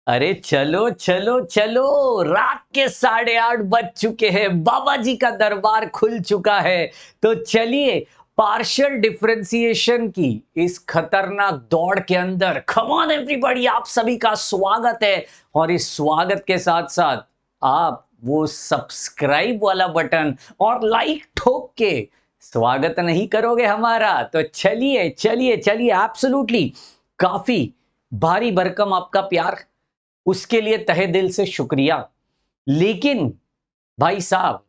अरे चलो चलो चलो, रात के 8:30 बज चुके हैं, बाबा जी का दरबार खुल चुका है। तो चलिए, पार्शियल डिफरेंशिएशन की इस खतरनाक दौड़ के अंदर कम ऑन एवरीबॉडी, आप सभी का स्वागत है। और इस स्वागत के साथ साथ आप वो सब्सक्राइब वाला बटन और लाइक ठोक के स्वागत नहीं करोगे हमारा? तो चलिए चलिए चलिए, एब्सोल्युटली काफी भारी भरकम आपका प्यार, उसके लिए तहे दिल से शुक्रिया। लेकिन भाई साहब,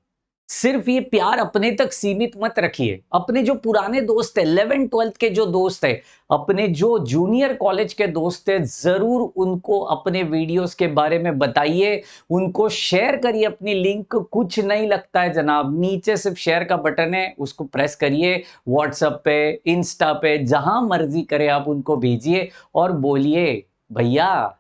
सिर्फ ये प्यार अपने तक सीमित मत रखिए। अपने जो पुराने दोस्त हैं, 11th-12th के जो दोस्त हैं, अपने जो जूनियर कॉलेज के दोस्त हैं, जरूर उनको अपने वीडियोस के बारे में बताइए, उनको शेयर करिए अपनी लिंक। कुछ नहीं लगता है जनाब, नीचे सिर्फ शेयर का बटन है, उसको प्रेस करिए। व्हाट्सएप पे, इंस्टा पे, जहां मर्जी करे आप उनको भेजिए और बोलिए, भैया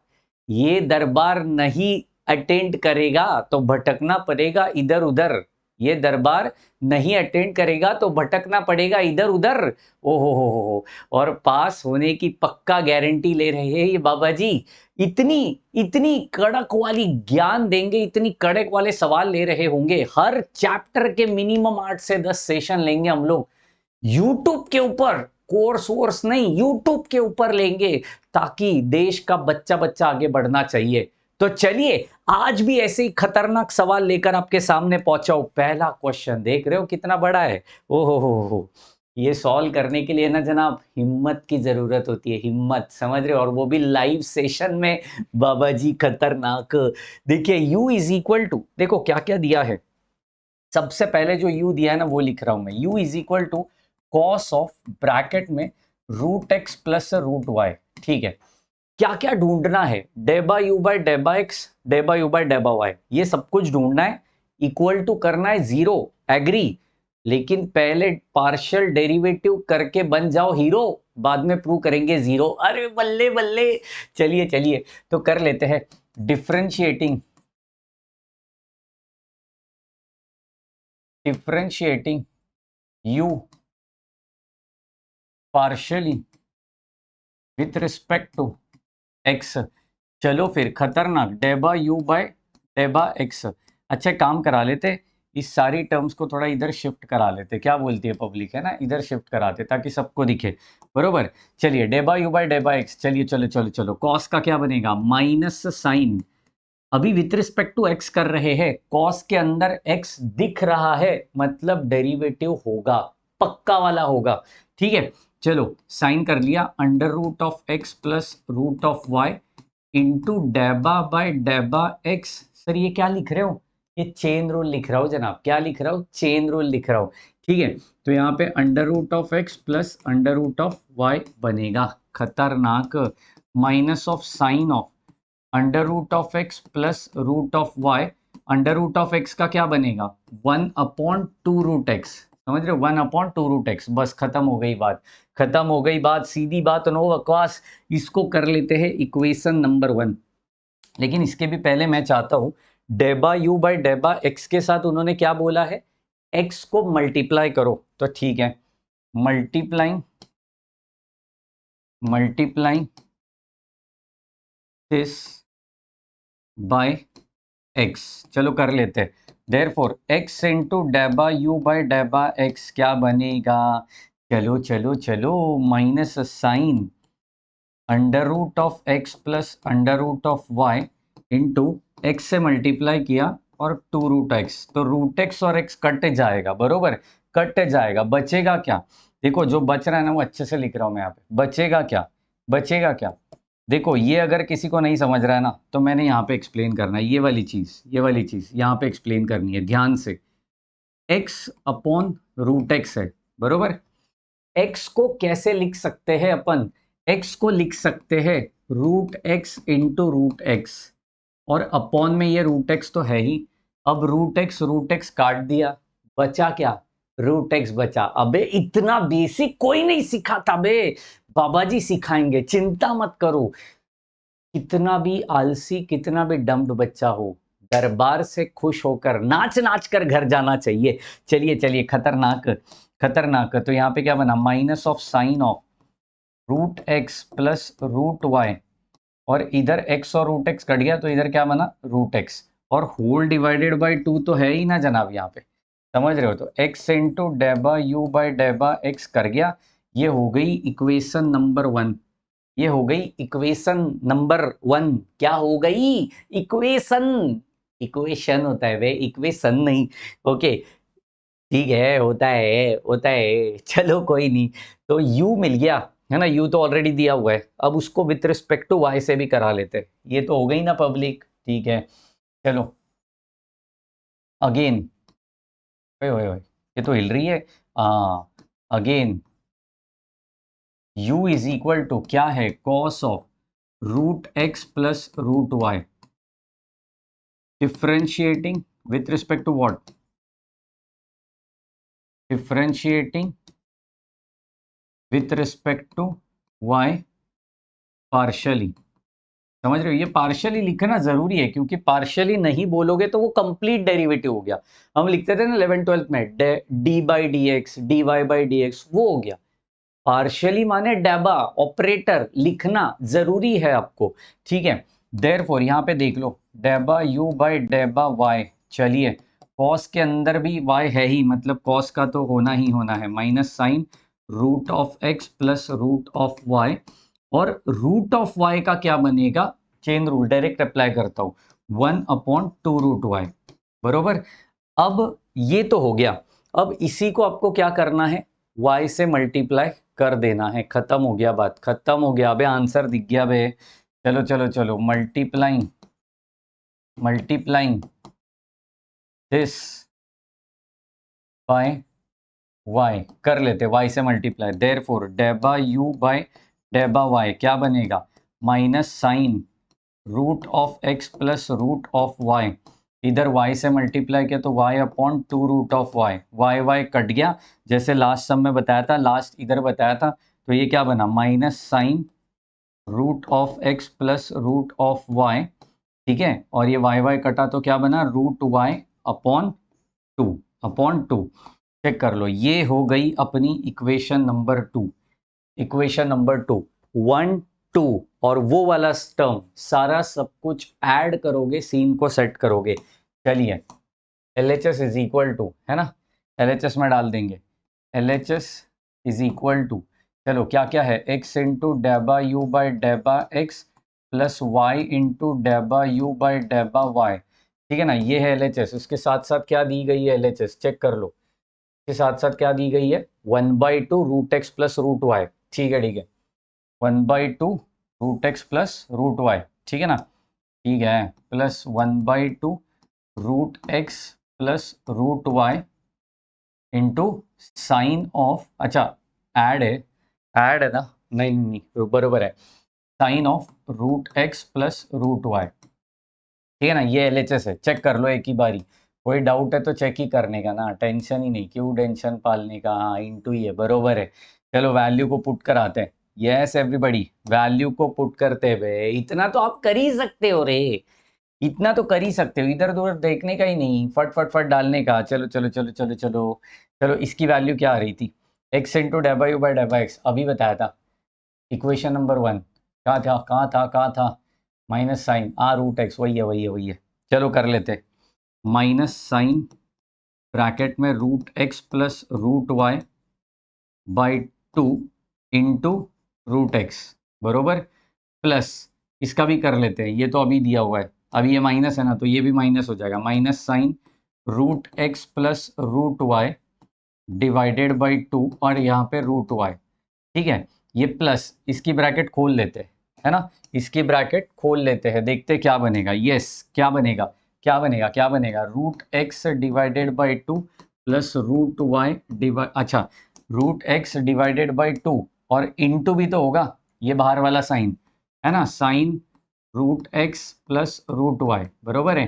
ये दरबार नहीं अटेंड करेगा तो भटकना पड़ेगा इधर उधर। ये दरबार नहीं अटेंड करेगा तो भटकना पड़ेगा इधर उधर। ओहो हो। और पास होने की पक्का गारंटी ले रहे हैं ये बाबा जी। इतनी इतनी कड़क वाली ज्ञान देंगे, इतनी कड़क वाले सवाल ले रहे होंगे। हर चैप्टर के मिनिमम 8 से 10 सेशन लेंगे हम लोग यूट्यूब के ऊपर। कोर्स वोर्स नहीं, यूट्यूब के ऊपर लेंगे, ताकि देश का बच्चा बच्चा आगे बढ़ना चाहिए। तो चलिए, आज भी ऐसे ही खतरनाक सवाल लेकर आपके सामने पहुंचा हूं। पहला क्वेश्चन देख रहे हो कितना बड़ा है? ओहो हो। ये सॉल्व करने के लिए ना जनाब, हिम्मत की जरूरत होती है, हिम्मत, समझ रहे हो? और वो भी लाइव सेशन में। बाबा जी खतरनाक। देखिए, u इज इक्वल टू, देखो क्या क्या दिया है। सबसे पहले जो u दिया है ना, वो लिख रहा हूं मैं। u is equal to cos of, bracket में, root x plus root y. ठीक है, क्या क्या ढूंढना है? डेबा यू बाय डेबा एक्स, डेबा यू बाय डेबा वाई, ये सब कुछ ढूंढना है। इक्वल टू करना है जीरो, एग्री। लेकिन पहले पार्शियल डेरिवेटिव करके बन जाओ हीरो, बाद में प्रूव करेंगे जीरो। अरे बल्ले बल्ले। चलिए चलिए, तो कर लेते हैं। Differentiating, differentiating u partially with respect to x. चलो फिर, खतरनाक, डेबा यू बाय डेबा एक्स। अच्छा, काम करा लेते, इस सारी टर्म्स को थोड़ा इधर शिफ्ट करा लेते। क्या बोलती है पब्लिक, है ना? इधर शिफ्ट कराते ताकि सबको दिखे। बरोबर। चलिए, डेबा यू बाय डेबा एक्स। चलिए चलो चलो चलो, कॉस का क्या बनेगा? माइनस साइन, अभी विथ रिस्पेक्ट टू एक्स कर रहे हैं, कॉस के अंदर एक्स दिख रहा है, मतलब डेरिवेटिव होगा, पक्का वाला होगा। ठीक है, चलो साइन कर लिया। Under root of x plus root of y into डेबा बाय डेबा एक्स। सर ये क्या लिख रहे हो? ये चेन रूल लिख रहा हूँ जनाब। क्या लिख रहा हूँ? चेन रूल लिख रहा हूँ। ठीक है, तो यहाँ पे under root of x plus under root of y बनेगा। खतरनाक। Minus of sine of under root of x plus root of y. Under root of x का क्या बनेगा? 1/2 रूट एक्स। समझ रहे हो? 1/2 रूट एक्स। बस खत्म हो गई बात, खत्म हो गई बात, सीधी बात, नो बकवास। इसको कर लेते हैं इक्वेशन नंबर 1। लेकिन इसके भी पहले मैं चाहता हूं, डेबा यू बाय डेबा एक्स के साथ उन्होंने क्या बोला है? एक्स को मल्टीप्लाई करो। तो ठीक है, multiplying, multiplying this by x. चलो कर लेते हैं। देयरफॉर एक्स इंटू डेबा यू बाय डेबा एक्स क्या बनेगा? चलो चलो चलो, minus sign under root of x plus under root of y into x से मल्टीप्लाई किया और 2 रूट एक्स। तो रूट एक्स और एक्स कट जाएगा, बरोबर, कट जाएगा। बचेगा क्या? देखो, जो बच रहा है ना, वो अच्छे से लिख रहा हूं मैं यहाँ पे। बचेगा क्या? बचेगा क्या? देखो, ये अगर किसी को नहीं समझ रहा है ना, तो मैंने यहाँ पे एक्सप्लेन करना है। ये वाली चीज, ये वाली चीज यहाँ पे एक्सप्लेन करनी है ध्यान से। एक्स अपॉन रूट एक्स है, बरोबर। एक्स को कैसे लिख सकते हैं अपन? एक्स को लिख सकते हैं root x into root x, और अपॉन में ये रूट एक्स तो है ही। अब रूट एक्स काट दिया, बचा क्या? रूट एक्स बचा। अबे इतना बेसिक कोई नहीं सिखाता बे, बाबा जी सिखाएंगे, चिंता मत करो। कितना भी आलसी, कितना भी डम्ब बच्चा हो, दरबार से खुश होकर नाच नाच कर घर जाना चाहिए। चलिए चलिए, खतरनाक, खतरनाक। तो यहाँ पे क्या बना? Minus of sine of root x plus root y और इधर x और रूट एक्स कट गया तो इधर क्या बना रूट एक्स, और होल डिवाइडेड बाई 2 तो है ही ना जनाब यहाँ पे, समझ रहे हो। तो x इंटू डेबा यू बाई डेबा एक्स कर गया। ये हो गई इक्वेशन नंबर 1, ये हो गई इक्वेशन नंबर 1। क्या हो गई? इक्वेशन। इक्वेशन होता है वे, इक्वेशन नहीं। ओके ठीक है, होता है चलो कोई नहीं। तो u मिल गया है ना, u तो ऑलरेडी दिया हुआ है, अब उसको विथ रिस्पेक्ट टू y से भी करा लेते हैं। ये तो हो गई ना पब्लिक, ठीक है। चलो अगेन, ओए ओए ओए, ये तो हिल रही है। Again u is equal to क्या है, cos of root x plus root y, differentiating with respect to what, differentiating with respect to y partially. समझ रहे हो, ये पार्शियली लिखना जरूरी है, क्योंकि पार्शियली नहीं बोलोगे तो वो कंप्लीट डेरिवेटिव हो गया। हम लिखते थे ना 11th-12th में d by d x, d y by d x, वो हो गया। पार्शियली माने डेबा ऑपरेटर लिखना जरूरी है आपको, ठीक है। देयरफॉर यहाँ पे देख लो, डेबा यू बाई डेबा वाई। चलिए कॉस के अंदर भी वाई है ही, मतलब कॉस का तो होना ही होना है, minus sign root of x plus root of y. और रूट ऑफ वाई का क्या बनेगा, चेन रूल डायरेक्ट अप्लाई करता हूं, 1/2 रूट वाई, बरोबर। अब ये तो हो गया, अब इसी को आपको क्या करना है, y से मल्टीप्लाई कर देना है। खत्म हो गया, बात खत्म हो गया। अबे आंसर दिख गया बे, चलो चलो चलो, multiplying multiplying this by y कर लेते, y से मल्टीप्लाई। देयरफॉर डेबा u बाय डेबा y क्या बनेगा, minus sign root of x plus root of y। इधर y से मल्टीप्लाई किया तो y upon 2 root of y, y cut गया, जैसे लास्ट सम में बताया था, लास्ट इधर बताया था। तो ये क्या बना, minus sign root of x plus root of y, ठीक है। और ये y कटा तो क्या बना, रूट y अपॉन 2 चेक कर लो। ये हो गई अपनी इक्वेशन नंबर 2, इक्वेशन नंबर 2, 1 2। और वो वाला टर्म सारा सब कुछ ऐड करोगे, सीन को सेट करोगे। चलिए LHS इज इक्वल टू, है ना, LHS में डाल देंगे, LHS इज इक्वल टू, चलो क्या क्या है, x इंटू डेबा यू बाई डेबा एक्स प्लस वाई इंटू डेबा यू बाई डेबा वाई, ठीक है ना। ये है LHS। उसके साथ साथ क्या दी गई है LHS, चेक कर लो, के साथ साथ क्या दी गई है, 1/2 root x plus root y, ठीक है ठीक है, 1/2 root x plus root y, ठीक है ना, ठीक है, plus 1/2 root x plus root y into sine of, अच्छा ऐड है ना, नहीं नहीं नहीं, बरोबर है, sine of root x plus root y, ठीक है ना। ये LHS है, चेक कर लो एक ही बारी, कोई डाउट है तो चेक ही करने का ना, टेंशन ही नहीं, क्यों टेंशन पालने का, हाँ इंटू ही है, बरोबर है। चलो वैल्यू को पुट कराते हैं, यस एवरीबॉडी, वैल्यू को पुट करते हुए इतना तो आप कर ही सकते हो रे, इतना तो कर ही सकते हो, इधर उधर देखने का ही नहीं, फट फट फट डालने का। चलो चलो चलो चलो चलो चलो, इसकी वैल्यू क्या आ रही थी, एक्स इंटू डेबा यू बाई डेबा एक्स, अभी बताया था, इक्वेशन नंबर 1, कहाँ था, माइनस साइन रूट एक्स, वही है। चलो कर लेते, माइनस साइन ब्रैकेट में root x plus root y by 2 into root x, बरोबर, प्लस इसका भी कर लेते हैं, ये तो अभी दिया हुआ है, अभी ये माइनस है ना, तो ये भी माइनस हो जाएगा, minus sign root x plus root y divided by 2, और यहाँ पे रूट वाई, ठीक है। ये प्लस इसकी ब्रैकेट खोल लेते हैं, है ना, इसकी ब्रैकेट खोल लेते हैं, देखते क्या बनेगा, यस क्या बनेगा, root x divided by 2 plus root y divide, अच्छा रूट एक्स डिवाइडेड बाई 2, और इनटू भी तो होगा, ये बाहर वाला साइन है ना, sine root x plus root y, बरोबर है,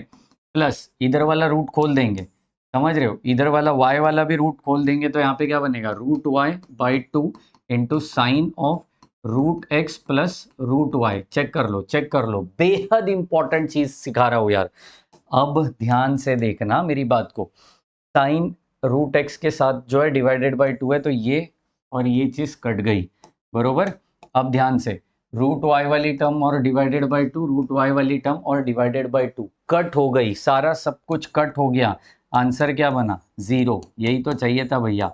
प्लस इधर वाला रूट खोल देंगे, समझ रहे हो, इधर वाला y वाला भी रूट खोल देंगे, तो यहाँ पे क्या बनेगा, root y by 2 into sine of root x plus root y. Check कर लो, बेहद इंपॉर्टेंट चीज सिखा रहा हूं यार, अब ध्यान से देखना मेरी बात को। साइन रूट एक्स के साथ जो है डिवाइडेड बाई 2 है, तो ये और ये चीज कट गई, बरोबर। अब ध्यान से, रूट वाई वाली टर्म और divided by two, root y वाली टर्म और डिवाइडेड बाय टू कट हो गई, सारा सब कुछ कट हो गया। आंसर क्या बना? 0। यही तो चाहिए था भैया,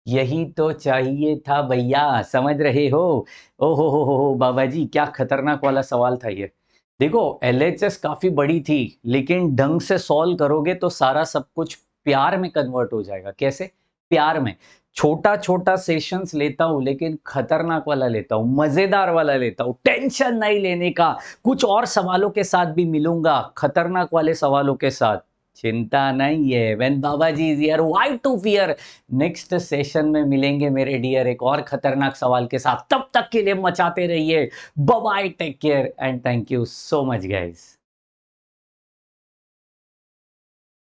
यही तो चाहिए था भैया, समझ रहे हो? ओहो हो बाबा जी, क्या खतरनाक वाला सवाल था ये। देखो एलएचएस काफी बड़ी थी, लेकिन ढंग से सॉल्व करोगे तो सारा सब कुछ प्यार में कन्वर्ट हो जाएगा। कैसे? प्यार में। छोटा छोटा सेशंस लेता हूं, लेकिन खतरनाक वाला लेता हूं, मजेदार वाला लेता हूं, टेंशन नहीं लेने का। कुछ और सवालों के साथ भी मिलूंगा, खतरनाक वाले सवालों के साथ। चिंता नहीं है, when Baba ji is here why to fear. Next session में मिलेंगे मेरे डियर एक और खतरनाक सवाल के साथ। तब तक के लिए मचाते रहिए। Bye bye, take care and thank you so much guys.